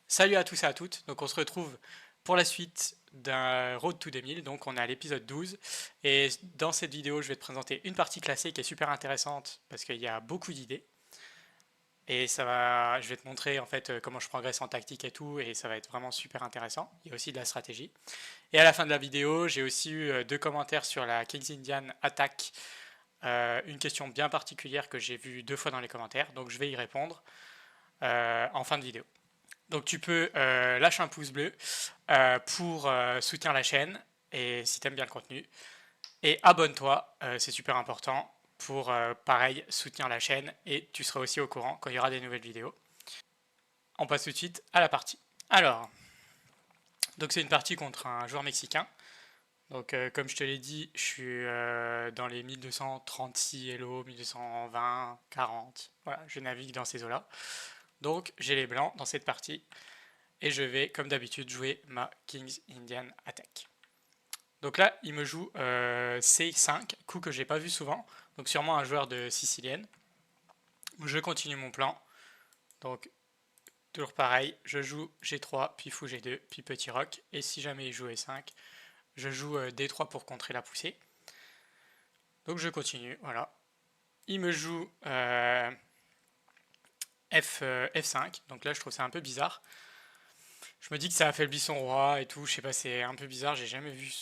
Salut à tous et à toutes, donc on se retrouve pour la suite d'un Road to 2000, donc on est à l'épisode 12, et dans cette vidéo je vais te présenter une partie classée qui est super intéressante parce qu'il y a beaucoup d'idées, et je vais te montrer en fait comment je progresse en tactique et tout, et ça va être vraiment super intéressant, il y a aussi de la stratégie. Et à la fin de la vidéo j'ai aussi eu deux commentaires sur la Kings Indian Attack, une question bien particulière que j'ai vue deux fois dans les commentaires, donc je vais y répondre en fin de vidéo. Donc tu peux lâcher un pouce bleu pour soutenir la chaîne et si tu aimes bien le contenu. Et abonne-toi, c'est super important pour pareil soutenir la chaîne et tu seras aussi au courant quand il y aura des nouvelles vidéos. On passe tout de suite à la partie. Alors, donc c'est une partie contre un joueur mexicain. Donc comme je te l'ai dit, je suis dans les 1236 Elo, 1220, 40. Voilà, je navigue dans ces eaux-là. Donc j'ai les blancs dans cette partie. Et je vais, comme d'habitude, jouer ma King's Indian Attack. Donc là, il me joue C5, coup que j'ai pas vu souvent, donc sûrement un joueur de Sicilienne. Je continue mon plan, donc toujours pareil, je joue G3, puis fou G2, puis petit roc, et si jamais il joue E5, je joue D3 pour contrer la poussée. Donc je continue, voilà. Il me joue F5, donc là je trouve ça un peu bizarre. Je me dis que ça affaiblit son roi et tout, je sais pas, c'est un peu bizarre, j'ai jamais vu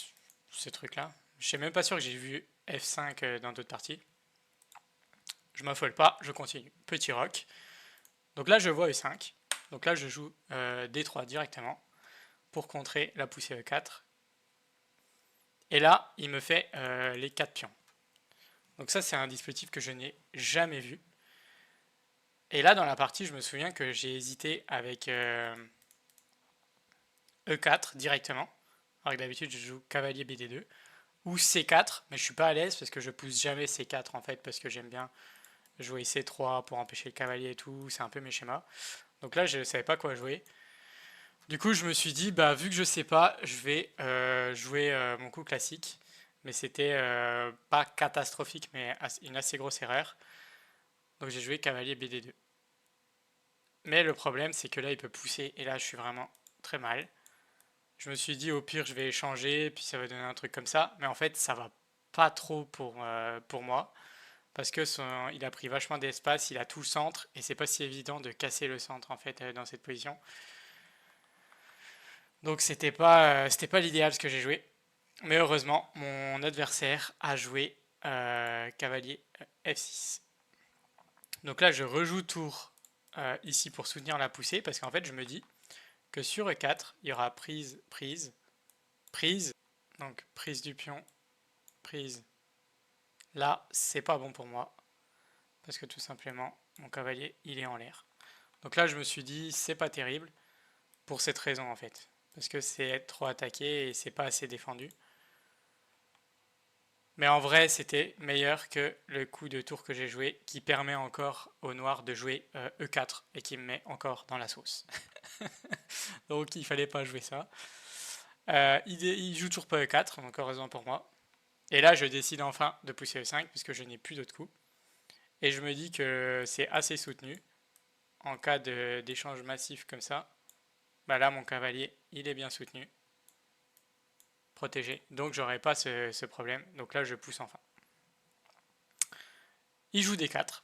ce truc-là. Je suis même pas sûr que j'ai vu F5 dans d'autres parties. Je m'affole pas, je continue. Petit roc. Donc là, je vois E5. Donc là, je joue D3 directement pour contrer la poussée E4. Et là, il me fait les 4 pions. Donc ça, c'est un dispositif que je n'ai jamais vu. Et là, dans la partie, je me souviens que j'ai hésité avec E4 directement. Alors que d'habitude, je joue cavalier BD2. Ou C4, mais je suis pas à l'aise parce que je pousse jamais C4 en fait, parce que j'aime bien jouer C3 pour empêcher le cavalier et tout, c'est un peu mes schémas. Donc là, je ne savais pas quoi jouer. Du coup, je me suis dit, bah vu que je sais pas, je vais jouer mon coup classique. Mais c'était pas catastrophique, mais une assez grosse erreur. Donc j'ai joué cavalier BD2. Mais le problème, c'est que là, il peut pousser, et là, je suis vraiment très mal. Je me suis dit, au pire, je vais échanger, puis ça va donner un truc comme ça. Mais en fait, ça va pas trop pour moi. Parce que il a pris vachement d'espace, il a tout le centre, et c'est pas si évident de casser le centre en fait dans cette position. Donc c'était pas l'idéal ce que j'ai joué. Mais heureusement, mon adversaire a joué cavalier F6. Donc là, je rejoue tour ici pour soutenir la poussée, parce qu'en fait, je me dis que sur E4, il y aura prise, prise, prise. Donc prise du pion, prise. Là, c'est pas bon pour moi, parce que tout simplement, mon cavalier, il est en l'air. Donc là, je me suis dit, c'est pas terrible, pour cette raison en fait. Parce que c'est être trop attaqué et c'est pas assez défendu. Mais en vrai, c'était meilleur que le coup de tour que j'ai joué, qui permet encore au noir de jouer E4 et qui me met encore dans la sauce. Donc il fallait pas jouer ça. Il joue toujours pas E4, donc heureusement pour moi. Et là, je décide enfin de pousser E5 puisque je n'ai plus d'autres coups. Et je me dis que c'est assez soutenu en cas d'échange massif comme ça. Bah là, mon cavalier, il est bien soutenu, protégé. Donc, j'aurai pas ce problème. Donc là, je pousse enfin. Il joue D4.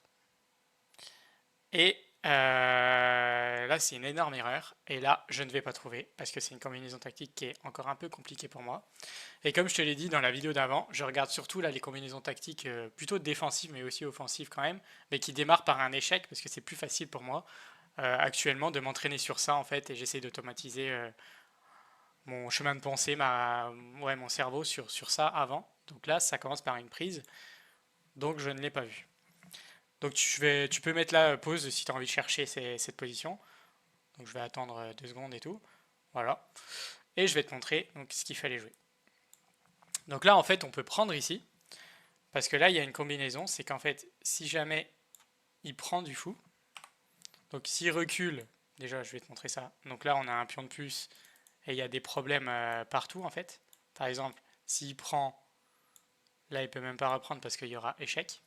Et là, c'est une énorme erreur. Et là, je ne vais pas trouver parce que c'est une combinaison tactique qui est encore un peu compliquée pour moi. Et comme je te l'ai dit dans la vidéo d'avant, je regarde surtout là les combinaisons tactiques plutôt défensives mais aussi offensives quand même, mais qui démarrent par un échec parce que c'est plus facile pour moi actuellement de m'entraîner sur ça en fait et j'essaie d'automatiser mon chemin de pensée, ouais, mon cerveau sur ça avant. Donc là, ça commence par une prise, donc je ne l'ai pas vu. Donc tu peux mettre là pause si tu as envie de chercher cette position. Donc je vais attendre 2 secondes et tout. Voilà. Et je vais te montrer donc, ce qu'il fallait jouer. Donc là, en fait, on peut prendre ici, parce que là, il y a une combinaison, c'est qu'en fait, si jamais il prend du fou, donc s'il recule, déjà, je vais te montrer ça. Donc là, on a un pion de plus, et il y a des problèmes partout, en fait. Par exemple, s'il prend, là, il peut même pas reprendre parce qu'il y aura échec.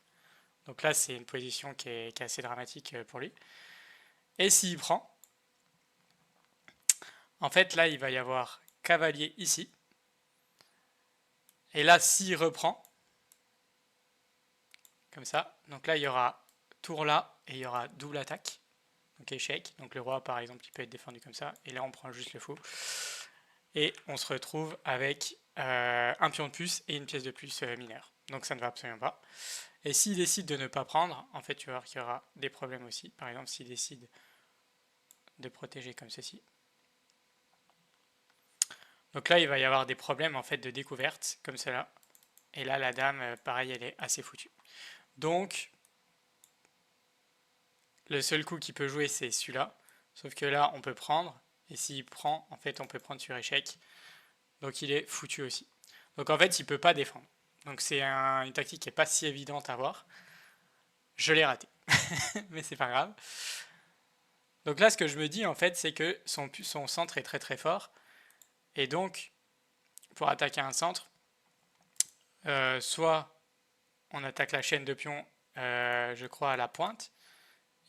Donc là, c'est une position qui est assez dramatique pour lui. Et s'il prend, En fait, là, il va y avoir cavalier ici. Et là, s'il reprend, comme ça, donc là, il y aura tour là et il y aura double attaque. Donc échec. Donc le roi, par exemple, il peut être défendu comme ça. Et là, on prend juste le fou. Et on se retrouve avec un pion de plus et une pièce de plus mineure. Donc ça ne va absolument pas. Et s'il décide de ne pas prendre, en fait, tu vas voir qu'il y aura des problèmes aussi. Par exemple, s'il décide de protéger comme ceci. Donc là, il va y avoir des problèmes en fait de découverte, comme cela. Et là, la dame, pareil, elle est assez foutue. Donc, le seul coup qu'il peut jouer, c'est celui-là. Sauf que là, on peut prendre. Et s'il prend, en fait, on peut prendre sur échec. Donc, il est foutu aussi. Donc, en fait, il peut pas défendre. Donc, c'est une tactique qui est pas si évidente à voir. Je l'ai raté. Mais c'est pas grave. Donc là, ce que je me dis, en fait, c'est que son centre est très très fort. Et donc, pour attaquer un centre, soit on attaque la chaîne de pions, je crois, à la pointe.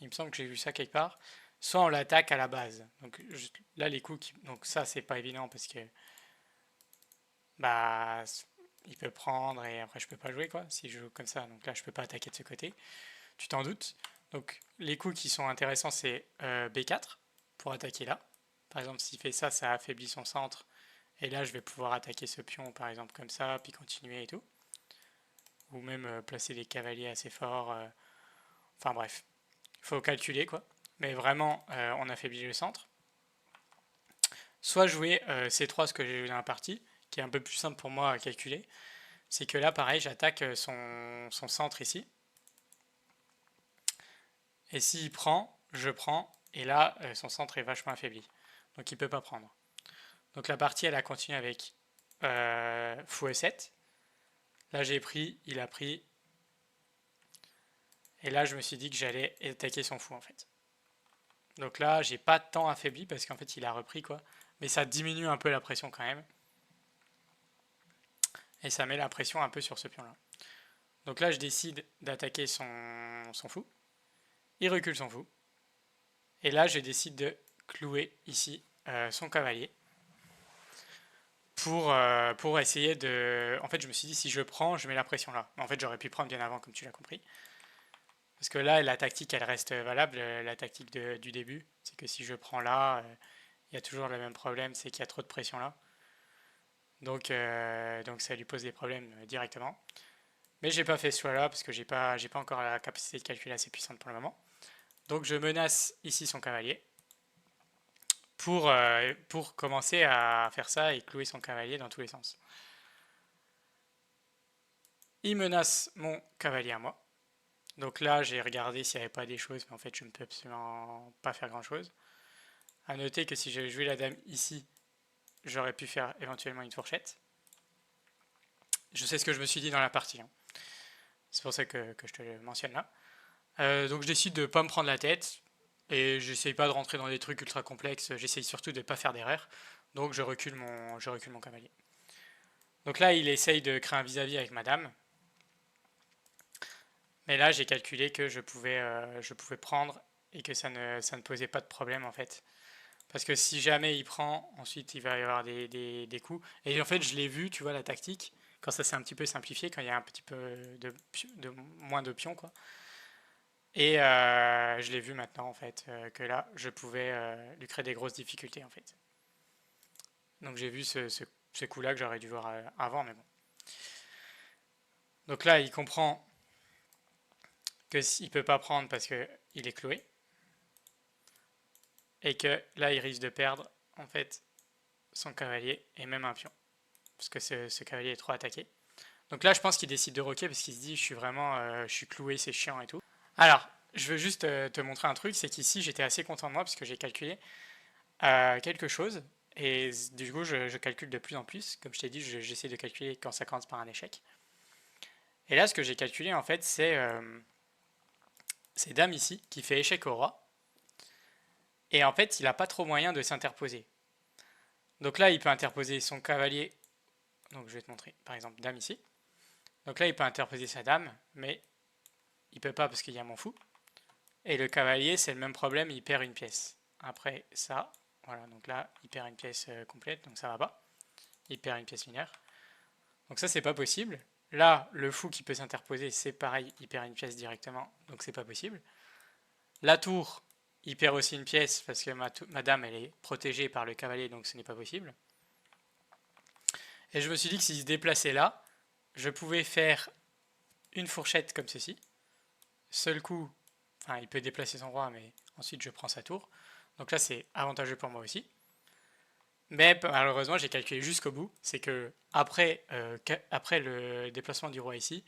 Il me semble que j'ai vu ça quelque part. Soit on l'attaque à la base. Donc là, les coups, donc ça, c'est pas évident parce que bah il peut prendre et après je peux pas jouer quoi si je joue comme ça. Donc là, je peux pas attaquer de ce côté. Tu t'en doutes. Donc les coups qui sont intéressants, c'est B4 pour attaquer là. Par exemple, s'il fait ça, ça affaiblit son centre. Et là, je vais pouvoir attaquer ce pion, par exemple, comme ça, puis continuer et tout. Ou même placer des cavaliers assez forts. Enfin bref, il faut calculer quoi. Mais vraiment, on affaiblit le centre. Soit jouer C3, ce que j'ai vu dans la partie, qui est un peu plus simple pour moi à calculer. C'est que là, pareil, j'attaque son centre ici. Et s'il prend, je prends. Et là, son centre est vachement affaibli. Donc il ne peut pas prendre. Donc la partie, elle a continué avec fou E7. Là, j'ai pris, il a pris. Et là, je me suis dit que j'allais attaquer son fou, en fait. Donc là, j'ai pas tant affaibli parce qu'en fait, il a repris, quoi. Mais ça diminue un peu la pression quand même. Et ça met la pression un peu sur ce pion-là. Donc là, je décide d'attaquer son fou. Il recule son fou. Et là, je décide de clouer ici son cavalier. Pour essayer de... En fait, je me suis dit, si je prends, je mets la pression là. En fait, j'aurais pu prendre bien avant, comme tu l'as compris. Parce que là, la tactique, elle reste valable. La tactique du début, c'est que si je prends là, il y a toujours le même problème, c'est qu'il y a trop de pression là. Donc ça lui pose des problèmes directement. Mais j'ai pas fait ce choix-là parce que j'ai pas encore la capacité de calcul assez puissante pour le moment. Donc je menace ici son cavalier pour commencer à faire ça et clouer son cavalier dans tous les sens. Il menace mon cavalier à moi. Donc là, j'ai regardé s'il n'y avait pas des choses, mais en fait, je ne peux absolument pas faire grand-chose. A noter que si j'avais joué la dame ici, j'aurais pu faire éventuellement une fourchette. Je sais ce que je me suis dit dans la partie, hein. C'est pour ça que je te le mentionne là. Donc je décide de ne pas me prendre la tête. Et j'essaye pas de rentrer dans des trucs ultra complexes. J'essaye surtout de ne pas faire d'erreur. Donc je recule mon cavalier. Donc là, il essaye de créer un vis-à-vis avec madame. Mais là, j'ai calculé que je pouvais prendre et que ça ne posait pas de problème en fait. Parce que si jamais il prend, ensuite il va y avoir des coups. Et en fait, je l'ai vu, tu vois, la tactique, quand ça s'est un petit peu simplifié, quand il y a un petit peu moins de pions, quoi. Et je l'ai vu maintenant, en fait, que là, je pouvais lui créer des grosses difficultés, en fait. Donc j'ai vu ce coup-là que j'aurais dû voir avant, mais bon. Donc là, il comprend que s'il peut pas prendre parce qu'il est cloué. Et que là, il risque de perdre, en fait, son cavalier et même un pion. Parce que ce cavalier est trop attaqué. Donc là, je pense qu'il décide de roquer parce qu'il se dit, je suis cloué, c'est chiant et tout. Alors, je veux juste te montrer un truc, c'est qu'ici, j'étais assez content de moi parce que j'ai calculé quelque chose. Et du coup, je calcule de plus en plus. Comme je t'ai dit, j'essaie de calculer quand ça commence par un échec. Et là, ce que j'ai calculé, en fait, c'est dame ici qui fait échec au roi. Et en fait, il n'a pas trop moyen de s'interposer. Donc là, il peut interposer son cavalier. Donc je vais te montrer, par exemple, dame ici. Donc là, il peut interposer sa dame, mais il peut pas parce qu'il y a mon fou. Et le cavalier, c'est le même problème, il perd une pièce. Après ça, Voilà, donc là, il perd une pièce complète, donc ça va pas. Il perd une pièce mineure. Donc ça, c'est pas possible. Là, le fou qui peut s'interposer, c'est pareil, il perd une pièce directement, donc c'est pas possible. La tour, il perd aussi une pièce parce que ma dame, elle est protégée par le cavalier, donc ce n'est pas possible. Et je me suis dit que s'il se déplaçait là, je pouvais faire une fourchette comme ceci. Seul coup, enfin, il peut déplacer son roi, mais ensuite je prends sa tour. Donc là, c'est avantageux pour moi aussi. Mais malheureusement, j'ai calculé jusqu'au bout. C'est que après le déplacement du roi ici,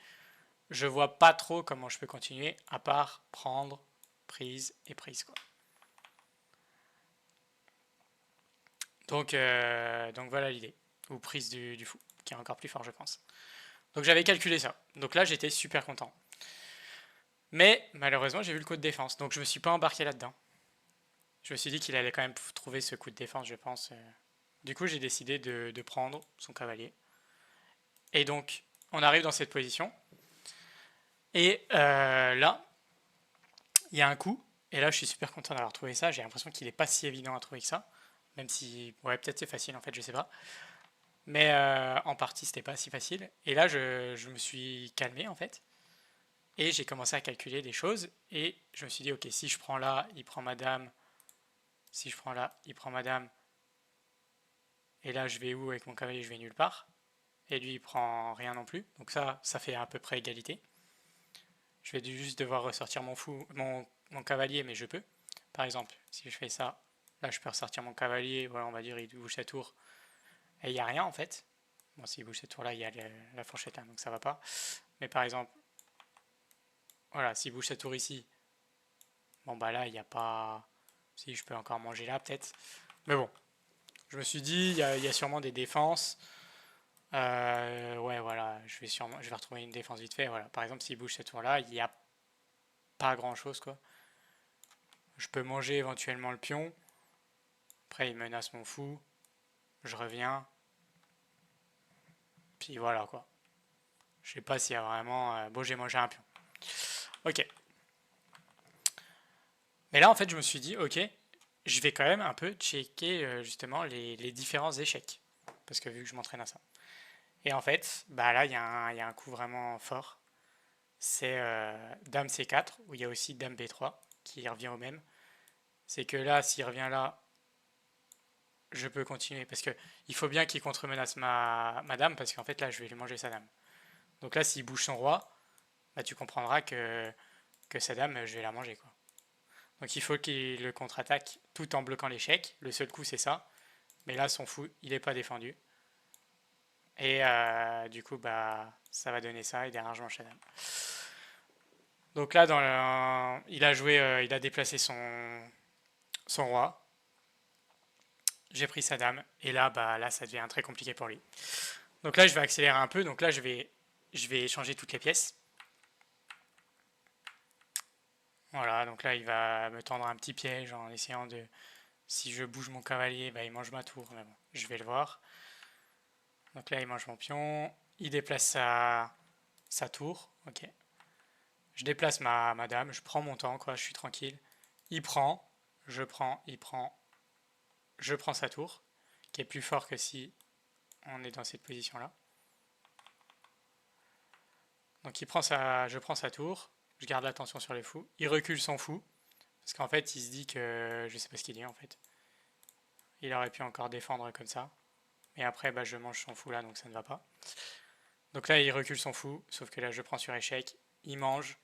je vois pas trop comment je peux continuer à part prendre, prise et prise, quoi. Donc voilà l'idée. Ou prise du fou, qui est encore plus fort, je pense. Donc j'avais calculé ça. Donc là, j'étais super content. Mais malheureusement, j'ai vu le coup de défense. Donc je me suis pas embarqué là-dedans. Je me suis dit qu'il allait quand même trouver ce coup de défense, je pense. Du coup, j'ai décidé de prendre son cavalier. Et donc, on arrive dans cette position. Et là, il y a un coup. Et là, je suis super content d'avoir trouvé ça. J'ai l'impression qu'il n'est pas si évident à trouver que ça. Même si, ouais, peut-être c'est facile en fait, je sais pas. Mais en partie, c'était pas si facile. Et là, je me suis calmé en fait. Et j'ai commencé à calculer des choses. Et je me suis dit, ok, si je prends là, il prend madame. Si je prends là, il prend madame. Et là, je vais où avec mon cavalier? Je vais nulle part. Et lui, il prend rien non plus. Donc ça fait à peu près égalité. Je vais juste devoir ressortir mon cavalier, mais je peux. Par exemple, si je fais ça, là, je peux ressortir mon cavalier. Voilà, on va dire, il bouge sa tour. Et il n'y a rien en fait. Bon, s'il bouge cette tour-là, il y a la fourchette, hein, donc ça va pas. Mais par exemple, voilà, s'il bouge cette tour ici, bon bah là, il n'y a pas... Si, je peux encore manger là, peut-être. Mais bon, je me suis dit, il y a sûrement des défenses. Ouais, voilà, je vais retrouver une défense vite fait. Voilà. Par exemple, s'il bouge cette tour-là, il n'y a pas grand-chose, quoi. Je peux manger éventuellement le pion. Après, il menace mon fou. Je reviens. Puis voilà, quoi. Je sais pas s'il y a vraiment... Bon, j'ai mangé un pion. Ok. Mais là, en fait, je me suis dit, ok, je vais quand même un peu checker justement les différents échecs. Parce que vu que je m'entraîne à ça. Et en fait, bah là, il y a un coup vraiment fort. C'est Dame C4, où il y a aussi Dame B3, qui revient au même. C'est que là, s'il revient là, je peux continuer. Parce que il faut bien qu'il contre-menace ma dame, parce qu'en fait, là, je vais lui manger sa dame. Donc là, s'il bouge son roi, bah, tu comprendras que sa dame, je vais la manger, quoi. Donc il faut qu'il le contre-attaque tout en bloquant l'échec. Le seul coup, c'est ça. Mais là, son fou, il n'est pas défendu. Et du coup, bah, ça va donner ça. Et derrière, je mange sa dame. Donc là, il a joué, il a déplacé son roi. J'ai pris sa dame. Et là, bah, là, ça devient très compliqué pour lui. Donc là, je vais accélérer un peu. Donc là, je vais changer toutes les pièces. Voilà, donc là, il va me tendre un petit piège en essayant de... Si je bouge mon cavalier, bah, il mange ma tour. Mais bon, je vais le voir. Donc là, il mange mon pion. Il déplace sa tour. Ok. Je déplace ma dame. Je prends mon temps, quoi. Je suis tranquille. Il prend. Je prends. Il prend. Je prends sa tour. Qui est plus fort que si on est dans cette position-là. Donc je prends sa tour. Je garde l'attention sur les fous. Il recule son fou. Parce qu'en fait, il se dit que... Je sais pas ce qu'il dit, en fait. Il aurait pu encore défendre comme ça. Et après, bah, je mange son fou là, donc ça ne va pas. Donc là, il recule son fou, sauf que là, je prends sur échec. Il mange,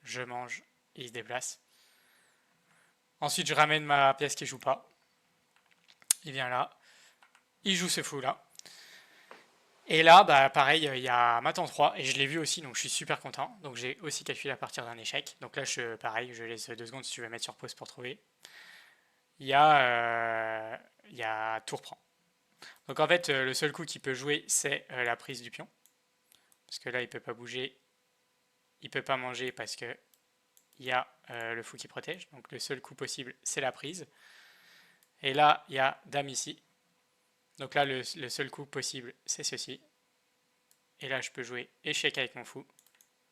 je mange, et il se déplace. Ensuite, je ramène ma pièce qui joue pas. Il vient là. Il joue ce fou là. Et là, bah, pareil, il y a Matan 3, et je l'ai vu aussi, donc je suis super content. Donc j'ai aussi calculé à partir d'un échec. Donc là, pareil, je laisse 2 secondes si tu veux mettre sur pause pour trouver. Il y a tour prend. Donc en fait, le seul coup qu'il peut jouer, c'est la prise du pion. Parce que là, il peut pas bouger, il peut pas manger parce que il y a le fou qui protège. Donc le seul coup possible, c'est la prise. Et là, il y a dame ici. Donc là, le seul coup possible, c'est ceci. Et là, je peux jouer échec avec mon fou.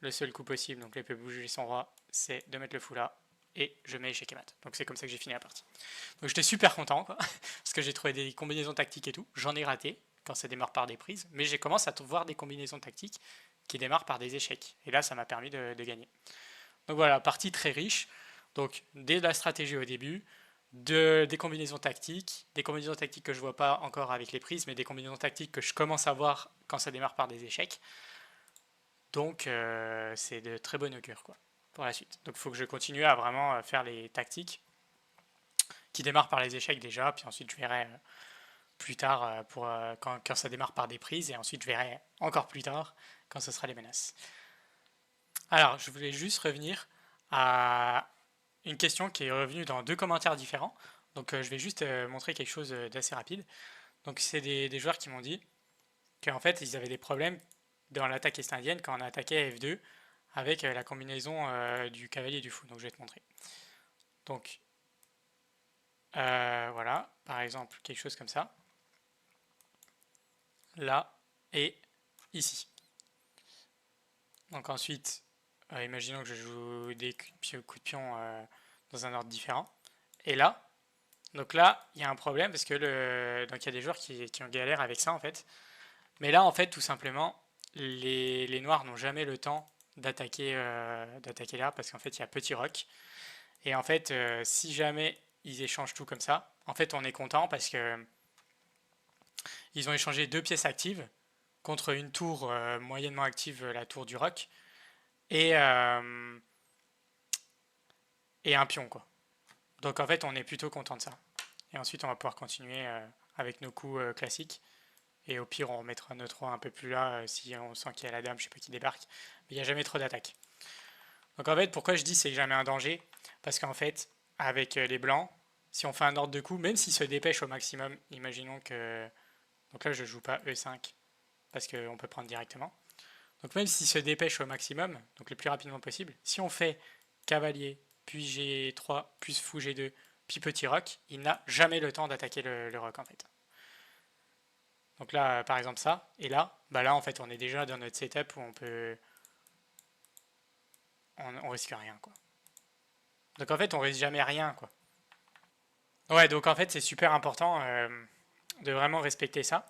Le seul coup possible, donc là, il peut bouger son roi, c'est de mettre le fou là. et je mets échec et mat. Donc c'est comme ça que j'ai fini la partie. Donc j'étais super content, quoi, parce que j'ai trouvé des combinaisons tactiques et tout. J'en ai raté quand ça démarre par des prises, mais j'ai commencé à voir des combinaisons tactiques qui démarrent par des échecs. Et là, ça m'a permis de gagner. Donc voilà, partie très riche. Donc dès la stratégie au début, des combinaisons tactiques que je vois pas encore avec les prises, mais des combinaisons tactiques que je commence à voir quand ça démarre par des échecs. Donc c'est de très bon augure, quoi, pour la suite. Donc il faut que je continue à vraiment faire les tactiques qui démarrent par les échecs déjà, puis ensuite je verrai plus tard quand ça démarre par des prises, et ensuite je verrai encore plus tard quand ce sera les menaces. Alors je voulais juste revenir à une question qui est revenue dans 2 commentaires différents. Donc je vais juste montrer quelque chose d'assez rapide. Donc c'est des joueurs qui m'ont dit qu'en fait ils avaient des problèmes dans l'attaque est indienne quand on attaquait F2 avec la combinaison du cavalier et du fou. Donc je vais te montrer. Donc voilà, par exemple quelque chose comme ça. Là et ici. Donc ensuite, imaginons que je joue des coups de pion dans un ordre différent. Et là, donc là, il y a un problème parce que donc il y a des joueurs qui ont galère avec ça en fait. Mais là, en fait, tout simplement, les noirs n'ont jamais le temps d'attaquer là parce qu'en fait, il y a petit roc. Et en fait, si jamais ils échangent tout comme ça, en fait, on est content parce que ils ont échangé 2 pièces actives contre une tour moyennement active, la tour du roc, et, euh, et un pion, quoi. Donc en fait, on est plutôt content de ça. Et ensuite, on va pouvoir continuer avec nos coups classiques. Et au pire, on remettra notre roi un peu plus là si on sent qu'il y a la dame, je sais pas qui débarque. Mais il n'y a jamais trop d'attaque. Donc en fait, pourquoi je dis c'est jamais un danger? Parce qu'en fait, avec les blancs, si on fait un ordre de coup, même s'ils se dépêchent au maximum, imaginons que. Donc là, je joue pas E5 parce qu'on peut prendre directement. Donc même s'ils se dépêchent au maximum, donc le plus rapidement possible, si on fait cavalier, puis G3, puis fou G2, puis petit roc, il n'a jamais le temps d'attaquer le roc en fait. Donc là, par exemple ça, et là, bah là en fait on est déjà dans notre setup où on risque rien quoi. Donc en fait on risque jamais rien quoi. Ouais, donc en fait c'est super important de vraiment respecter ça,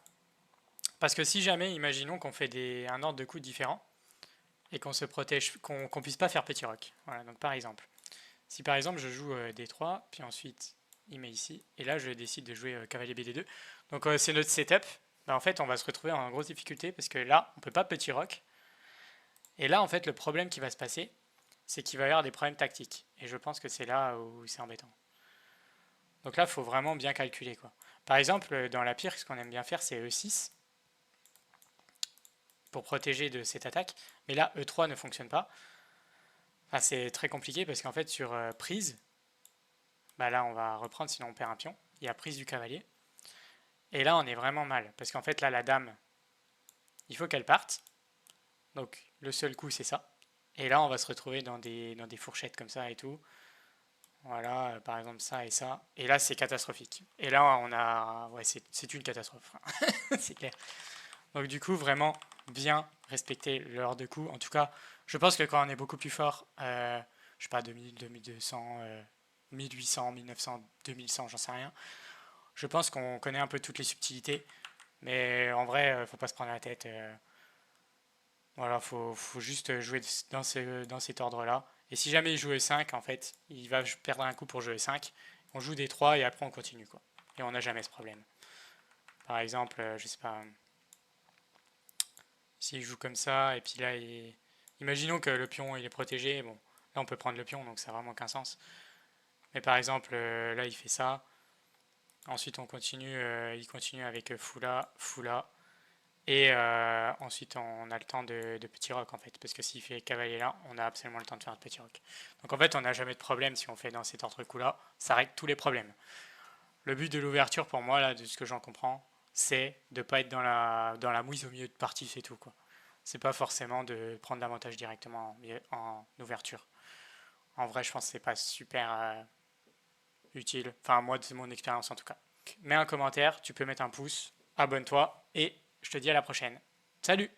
parce que si jamais, imaginons qu'on fait un ordre de coups différent et qu'on se protège, qu'on puisse pas faire petit roc. Voilà, donc par exemple, si par exemple je joue D3, puis ensuite il met ici, et là je décide de jouer cavalier BD2, donc c'est notre setup, bah, en fait on va se retrouver en grosse difficulté parce que là on peut pas petit roc, et là en fait le problème qui va se passer, c'est qu'il va y avoir des problèmes tactiques, et je pense que c'est là où c'est embêtant. Donc là il faut vraiment bien calculer quoi. Par exemple dans la pire, ce qu'on aime bien faire c'est E6 pour protéger de cette attaque, mais là E3 ne fonctionne pas. Enfin, c'est très compliqué parce qu'en fait sur prise, bah là on va reprendre sinon on perd un pion. Il y a prise du cavalier. Et là on est vraiment mal parce qu'en fait là la dame, il faut qu'elle parte. Donc le seul coup c'est ça. Et là on va se retrouver dans des fourchettes comme ça et tout. Voilà, par exemple ça et ça. Et là c'est catastrophique. Et là on a... Ouais, c'est une catastrophe. C'est clair. Donc du coup vraiment bien respecter l'heure de coup. En tout cas, je pense que quand on est beaucoup plus fort, je sais pas, 2000, 2200, 1800, 1900, 2100, j'en sais rien. Je pense qu'on connaît un peu toutes les subtilités, mais en vrai, faut pas se prendre la tête. Voilà, faut juste jouer dans cet ordre-là. Et si jamais il joue E5, en fait, il va perdre un coup pour jouer E5. On joue D3 et après on continue, quoi. Et on n'a jamais ce problème. Par exemple, je sais pas, s'il joue comme ça, et puis là, imaginons que le pion il est protégé, bon, là on peut prendre le pion, donc ça n'a vraiment aucun sens. Mais par exemple, là il fait ça, ensuite on continue, il continue avec Fula, Fula, et ensuite on a le temps de petit roc en fait, parce que s'il fait cavalier là, on a absolument le temps de faire un petit roc. Donc en fait on n'a jamais de problème si on fait dans cet ordre coup là, ça règle tous les problèmes. Le but de l'ouverture pour moi, là, de ce que j'en comprends, c'est de pas être dans la mouise au milieu de partie, c'est tout quoi. C'est pas forcément de prendre l'avantage directement en ouverture. En vrai, je pense que c'est pas super utile. Enfin, moi, de mon expérience en tout cas. Mets un commentaire, tu peux mettre un pouce, abonne-toi et je te dis à la prochaine. Salut!